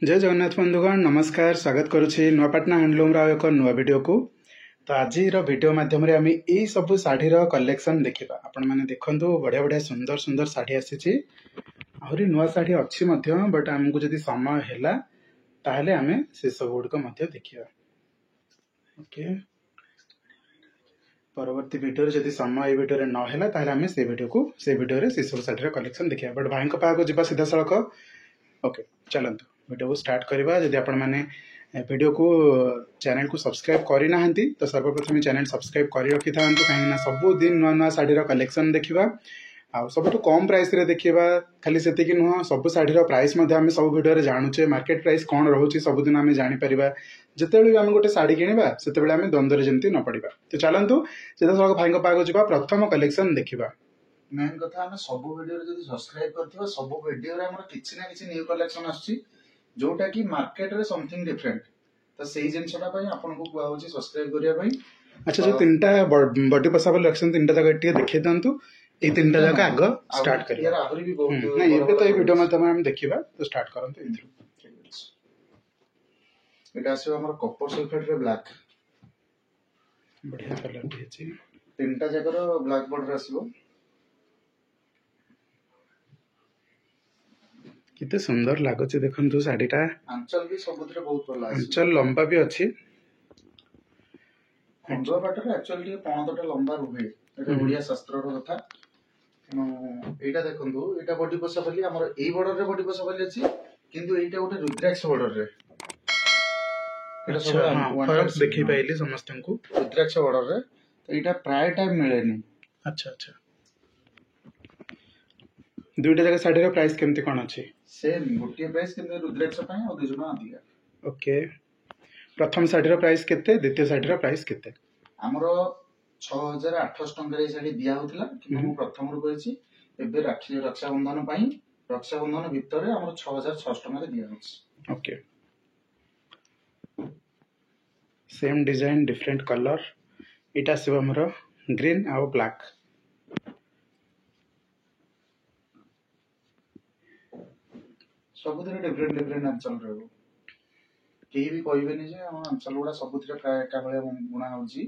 जय जगन्नाथ बंधुगण नमस्कार स्वागत करुच्ची नुआपाटना हैंडलूम एक नुआ वीडियो को। तो आज वीडियो माध्यम आम यही सब शाढ़ी कलेक्शन देखा। आपण मैंने देखु बढ़िया बढ़िया सुंदर सुंदर शाढ़ी आसी आहरी नुआ शाढ़ी अच्छी बट आमको जदि समय है ताहले आम से सब गुड़िक देखा। ओके परवर्ती वीडियो जदि समय ये वीडियो न है ताहले आम से वीडियो से सब शाढ़ी कलेक्शन देखा। बट भाई पाक जा सीधा सड़क। ओके चलतु वीडियो को स्टार्ट करवा। जदि आपण मैंने वीडियो को चैनल को सब्सक्राइब करना तो सर्वप्रथम चैनल सब्सक्राइब कर रखी था कहीं सबुदिन नुआ नुआ शाढ़ी कलेक्शन देखा। आ सब कम प्राइस रे देखा। खाली से नुह सब शाढ़ी प्राइस आम सब वीडियो जानूचे मार्केट प्राइस कौन रोचे सबुदिन आम जापर। जिते भी आम गोटे शाढ़ी किणवा से आम द्वंद्व जमी न पड़ा। तो चलतु सीधा सड़क भाई पाक जा प्रथम कलेक्शन देखा। मेन कथा आम सब वीडियो जब सब्सक्राइब करथिबा सब वीडियो रे हमर किछि ना किछि न्यू कलेक्शन आछि जोटा कि मार्केट रे समथिंग डिफरेंट। तो सेही जिनसटा पई आपन को कुआ होछि सब्सक्राइब करिया पई। अच्छा जो तीनटा बॉडी पसाबल रखसन तीनटा जगह टिके देखै दंतु। ए तीनटा जगह आग स्टार्ट करिया। यार आहुरी भी बहुत नहीं एबे तो ए वीडियो माध्यम हम देखिबा। तो स्टार्ट करंतु इथरु। एटा आसी हमर कॉपर सल्फेट रे ब्लैक बढ़िया कलर दी अछि। तीनटा जगह रो ब्लैक बॉर्डर आसीबो। किते सुंदर लागुचे देखंतु साड़ीटा। आंचल भी सबुतरे बहुत भल आसी। आंचल लंबा भी अछि। खंडवा पाटर एक्चुअली पणतटा लंबा रुहे। एटा ओडिया शास्त्र रो कथा। एटा देखंतु एटा बॉडी पसाबली हमर एई बॉर्डर रे बॉडी पसाबली अछि किंतु एटा गोटे रुद्राक्ष बॉर्डर रे। एटा सब फरक देखि पाइली समस्तन को रुद्राक्ष बॉर्डर रे। तो एटा प्राय टाइम मिलेनी। अच्छा अच्छा दुईटा जगह शाढ़ी प्राइस केमती कोन अछि? सेम गोटे प्राइस किंतु रुद्राक्ष पय और 2 गुना अधिक। ओके प्रथम शाढ़ी प्राइस केते द्वितीय शाढ़ी प्राइस केते? हमरो 6800 टंका रे शाढ़ी दिया होतला कि हम प्रथम रो कहिछि। एबे राखी रक्षाबंधन पय रक्षाबंधन भितरे हमरो 6600 टंका रे दिया होछि। Okay same design different colour. इटा सब हमरो ग्रीन और ब्लैक। सबुतरे डिफरेंट डिफरेंट आंचल रहबो। केही भी कहबेनी जे हम आंचल गुडा सबुतरे प्राय एका भले गुणा होछि।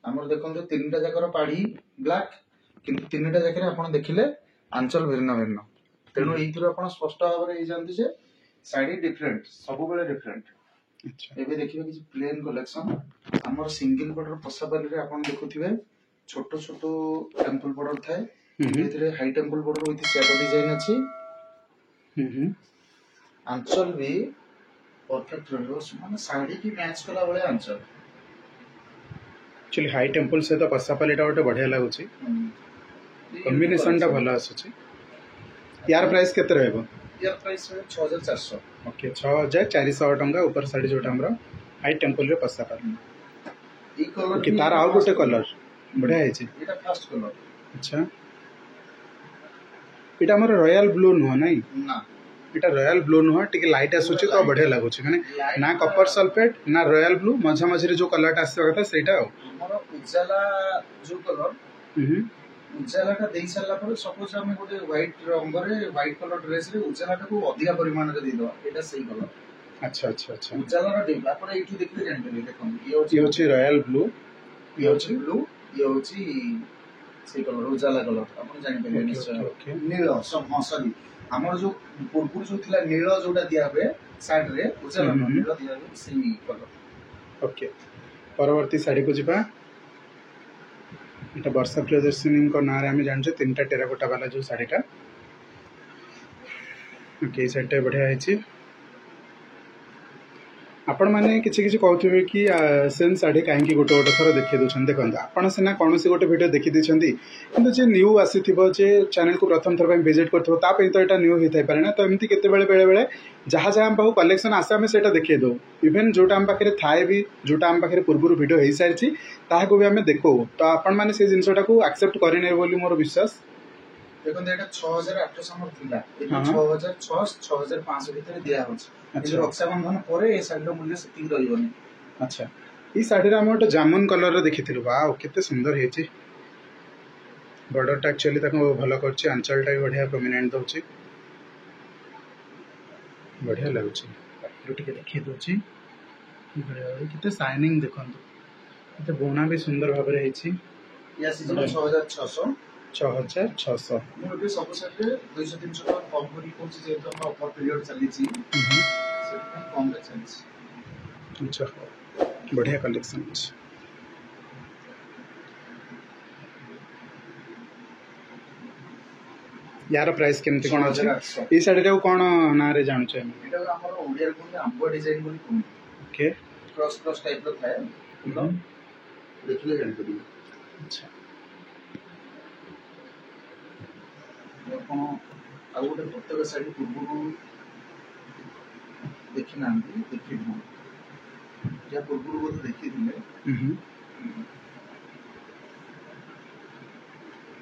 हमर देखंतु तीनटा जाकर पाड़ी ब्लैक किंतु तीनटा जाकर आपण देखिले आंचल भिन्न भिन्न। तेनो एइथरो आपण स्पष्ट भाबरे ए जानति जे साइड डिफरेंट सब बेले डिफरेंट। अच्छा एबे देखिबे कि प्लेन कलेक्शन हमर सिंगल बॉर्डर पसाबल रे आपण देखुथिबे छोटो छोटो टेंपल बॉर्डर थाए। एथिरे high temple border with shadow design अछि। आंचल भी परफेक्ट रहलो माने साड़ी की मैच कला बळे आंचल। एक्चुअली हाई टेंपल से तो पसापालीटा गोटे बढ़िया लागुची। कॉम्बिनेशन टा भलो आसुची। यार प्राइस केते रहबो? यार प्राइस 6400। ओके 6400 टंका ऊपर साड़ी जोटा हमरो हाई टेंपल रे पसापाली। ई कलर कि तार आउ गोटे कलर बढ़िया है छी। एटा फर्स्ट कलर। अच्छा इटा हमर रॉयल ब्लू नो नहीं ना इटा रॉयल ब्लू नुह टिके लाइट आसुची तो बढ़िया लागुची माने ना कॉपर सल्फेट ना रॉयल ब्लू मझा मझी रे जो कलर आसे कथा सेटा हमर उजाला जो कलर उजाला का देई साला पर सपोज हम गोटे व्हाइट रंग रे व्हाइट कलर ड्रेस रे उजाला को अधिका परिमाण रे दे दो एटा सही कलर। अच्छा अच्छा अच्छा उजाला रो डिप आपण एठी देखले जानते देखन ये होची रॉयल ब्लू ये होची ब्लू ये होची सही कलर उजाला कलर आपण जानि पे निश्चय नील सब सॉरी हमर जो पुरपुर जो थिला नील जोटा दिया हुए साइड रे उजाला नील दिया हुए सही कलर। ओके परवर्ती साड़ी को जिबा। एटा वर्षा प्रियदर्शिनी को नारे हम जान छ तीनटा टेराकोटा वाला जो साड़ीटा। ओके सेटा बढ़िया है छी। आपण माने किछि किछि कहथुबे कि सेम साड़ी काहेकि गोटे गोटे थर देखि दोछन देखंत आपण सेना कोनोसी गोटे वीडियो देखि दिछंती किंतु जे न्यू आसीथिबो जे चैनल को प्रथम थर पे विजिट करथबो ता पे तो एटा न्यू हिथाय पारे ना। तो एमती केते बेले बेले जहा जहा हम पाऊ कलेक्शन आसे हम सेटा देखि दो इवन जोटा हम पाखरे थाए भी जोटा हम पाखरे पूर्वरु वीडियो हेई सारछि ताहाको भी हमें देखो। तो आपण माने से जिंसटा को एक्सेप्ट करिने बोली मोर विश्वास। देखो एटा 6800 हमर थिला एटा 6006 6500 भीतर दिया होछ। अच्छा रक्षाबंधन परे ए साइड रो मूल्य सेति रहिबोनी। अच्छा ई साड़ी रे हम ओटे जामुन कलर रे देखिथिलु। वाओ केते सुंदर हेछि। बॉर्डर टा एक्चुअली ताको भलो करछि आंचल टा भी बढ़िया प्रोमिनेंट दोछि। बढ़िया लगुच देखिए दूसरी कितने शाइनिंग देखो तो बुणा भी सुंदर भाव में या सीजन 6600 6600 मुझे सब सेट 200 300 टका कम करी कोची जेतो हम ऑफर पीरियड चली छी से कम रे चली। अच्छा बढ़िया कलेक्शन अछि। यार प्राइस केमती कोन अछि ई साड़ी रे कोन ना रे जानु छै एटा हमर ओडिया कोन आंबा डिजाइन बोली कोन ओके क्रॉस क्रॉस टाइप रो थाए देखिए जान पड़ी। अच्छा कोन आ गोटे प्रत्येक साड़ी पूर्व देखि ना देखि ना या पूर्व बोध देखि दिले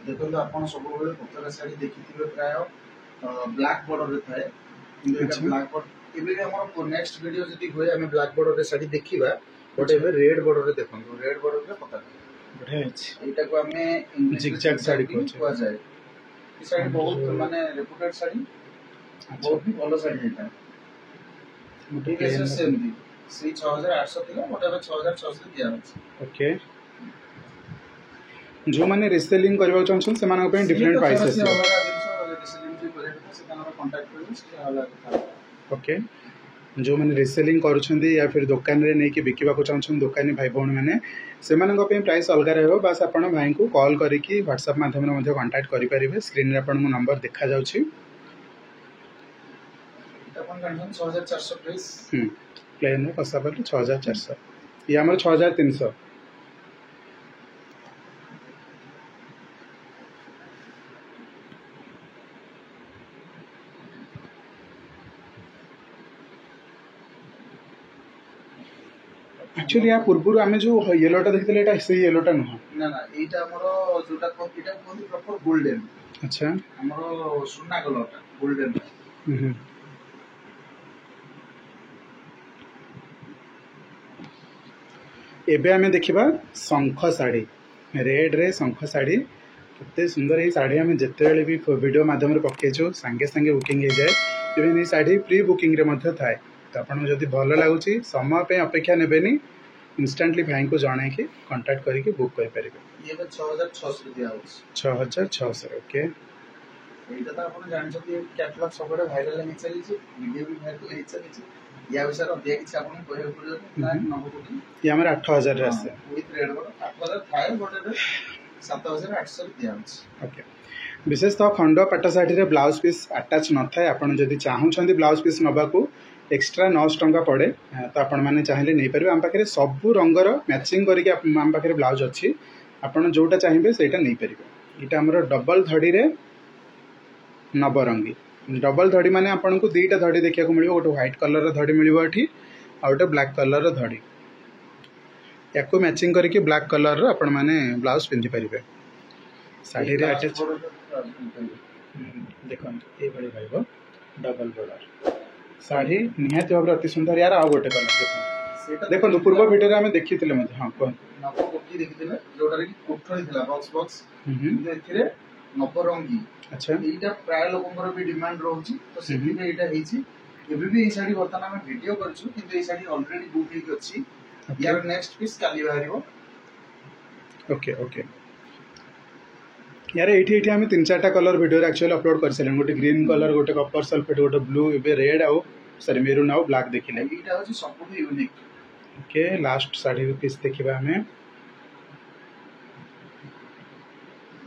देखो आपण सब बेले प्रत्येक साड़ी देखि थिबे प्राय ब्लैक बॉर्डर रे थाए किंतु एटा ब्लैक बॉर्डर एबे हमर नेक्स्ट वीडियो जदी होय हम ब्लैक बॉर्डर रे साड़ी देखिबा बट एबे रेड बॉर्डर रे देखन रेड बॉर्डर रे पता बढ़िया अछि एटा को हमें इंग्लिश जिगजैग साड़ी को जाए ई साड़ी बहुत माने रेपुटेड साड़ी बहुत ही भलो साड़ी एटा ठीक है सेम दी सी 6800 थिला मोटा 6600 दिया अछि। ओके जो माने रीसेलिंग करबा चाहछन से माने पे डिफरेंट प्राइसेस है रीसेलिंग भी प्रोजेक्ट से तारा कांटेक्ट करबे से अलग था। ओके जो मैंने रिसेलिंग करुछंदी या फिर दुकान रे नहीं कि बिकिबा को चाहछन दुकानी भाई भौण माने से मानन पे प्राइस अलग रहबो बस आपण भाई को कॉल करी कि व्हाट्सएप माध्यम रे मध्ये कांटेक्ट करि परिबे स्क्रीन रे आपण मो नंबर देखा जाउछि अपन कंडीशन 6400 प्राइस प्लेन में कसा पर 6400 ये हमर 6300 एक्चुअली या पूर्व आम जो येलोटा देखते एटा से येलोटा नुह ना ना एटा हमरो जोटा एटा कोन प्रॉपर गोल्डन। अच्छा हमरो सुना कलरटा गोल्डन एबे आमे देखिबा शंख साड़ी रेड रे शंख साड़ी कितने सुंदर ये साड़ी आम जिते भी वीडियो माध्यम पकेचु सांगे सांगे बुकिंग हो जाए इवेन ये साड़ी प्री बुकिंग रे मध्य थाए तो आपन जदि भल लगुच समय पे अपेक्षा नेबेनी इंस्टेंटली भाई को जन कि कांटेक्ट करके बुक कर पारे। ये 6600 दिया होछ 6600 ओके एटा तो आपन जान छथि कैटलॉग सबरे वायरल हे चली छी वीडियो भी वायरल हे चली छी या विषय रो देख छी आपन कहै पड़ो ना नहो बुकिंग ये हमर 8000 रे आसे विथ रेड बड़ 8000 थाए बट 7800 दिया होछ। ओके विशेष तो खंड पाट साड़ी रे ब्लाउज पीस अटैच न थाए आपन जदि चाहउछंदी ब्लाउज पीस नबा को एक्स्ट्रा 900 टंका पड़े तो आपण माने चाहिले नै परबे हम पाखरे सब रंगर मैचिंग करके हम पाखरे ब्लाउज अछि आपण जोटा चाहिबे सेटा नै परबे। एटा हमर डबल धड़ी रे नवरंगी डबल धड़ी माने आपण को दुईटा धड़ी देखिया को मिलिबो गोटे व्हाइट कलर रो धड़ी मिलिबो एठी आ गोटे ब्लैक कलर रो धड़ी याको मैचिंग करके ब्लैक कलर रो आपण माने ब्लाउज पिंधि परिबे साड़ी रे अटैच देखो ए भली भाइबो डबल बॉर्डर साड़ी निहाती भाव अति सुंदर यार आ गोटे कलर देखो पूर्व वीडियो रे हमें देखिथिले मते हां कोन नको कोठी देखिथिले जोडा रे कोठरी थिला बॉक्स बॉक्स एथिरे नवरंगी। अच्छा एटा प्राय लोकंकर भी डिमांड रहउची तो सेति में एटा हेची एबे भी ए साड़ी वर्तमान हम वीडियो करछु किंतु ए साड़ी ऑलरेडी बुक हे अछि यार नेक्स्ट पीस काली बाहरिबो। ओके ओके यार एठी एठी हम 3-4टा कलर वीडियो रे एक्चुअली अपलोड कर सलेन गोटे ग्रीन कलर गोटे कॉपर सल्फेट गोटे ब्लू एबे रेड आउ सॉरी मेरून आउ ब्लैक देखिले एटा होची सबटु unique. Okay last sari piece देखिबा हमें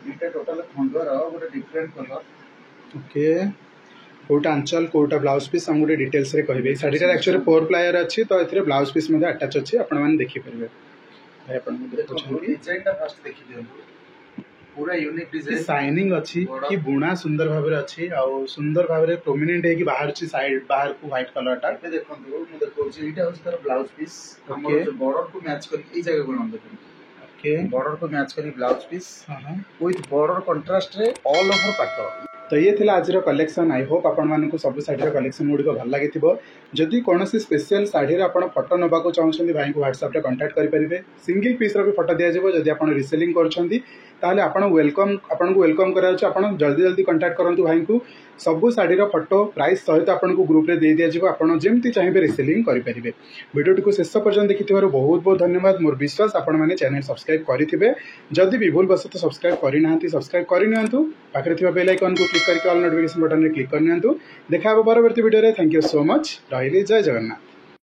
एटा टोटल खंडर गोटे डिफरेंट कलर ओके कोटा अंचल कोटा ब्लाउज पीस हम गोटे डिटेल्स रे कहबे साड़ी रे एक्चुअली 4 प्लायर अछि तो एथरे ब्लाउज पीस मध्ये अटैच अछि आपण माने देखि परबे भाई आपण देखो डिजाइन ता फर्स्ट देखि दियो पूरा यूनिक डिजाइन शाइनिंग अछि कि बुणा सुंदर भाबरे अछि आ सुंदर भाबरे प्रोमिनेंट है कि बाहर छी साइड बाहर को व्हाइट कलर टा पे देखंतु मु देखौ छी एटा होस तर ब्लाउज पीस हमर जो बॉर्डर को मैच करी ए जगह कोन देखो ओके बॉर्डर को मैच करी blouse piece with border contrast रे ऑल ओवर पाटो तो ये थिला आज कलेक्शन आई होप आपण मानन को सब साड़ी कलेक्शन गुडी को भल लागि थिबो जदि कोनोसी स्पेशल साड़ी रे आपण फोटो नबा को चाहछंदी भाई को WhatsApp रे कांटेक्ट करि परिबे सिंगल पीस रो भी फोटो दिया जेबो जदि आपण रीसेलिंग करछंदी ताहले आपण को वेलकम कराउछ आपण जल्दी जल्दी कांटेक्ट करंतु भाई को सबु साड़ी फोटो प्राइस सहित आपन को ग्रुप रे दे दिया जिवो आपण जेमती चाहिबे रिसेलिंग करि परिबे। वीडियो को शेष पर्यंत देखिथिबार बहुत बहुत धन्यवाद। मोर विश्वास आपण माने चैनल सब्सक्राइब करिथिबे जदि भी भूल बसत सब्सक्राइब करि नाहंती सब्सक्राइब करि नियंतु पाखरे थिबा बेल आइकन को क्लिक करके ऑल नोटिफिकेशन बटन रे क्लिक कर नियंतु। देखा परवर्ती वीडियो रे। Thank you so much. रहिले जय जगन्नाथ।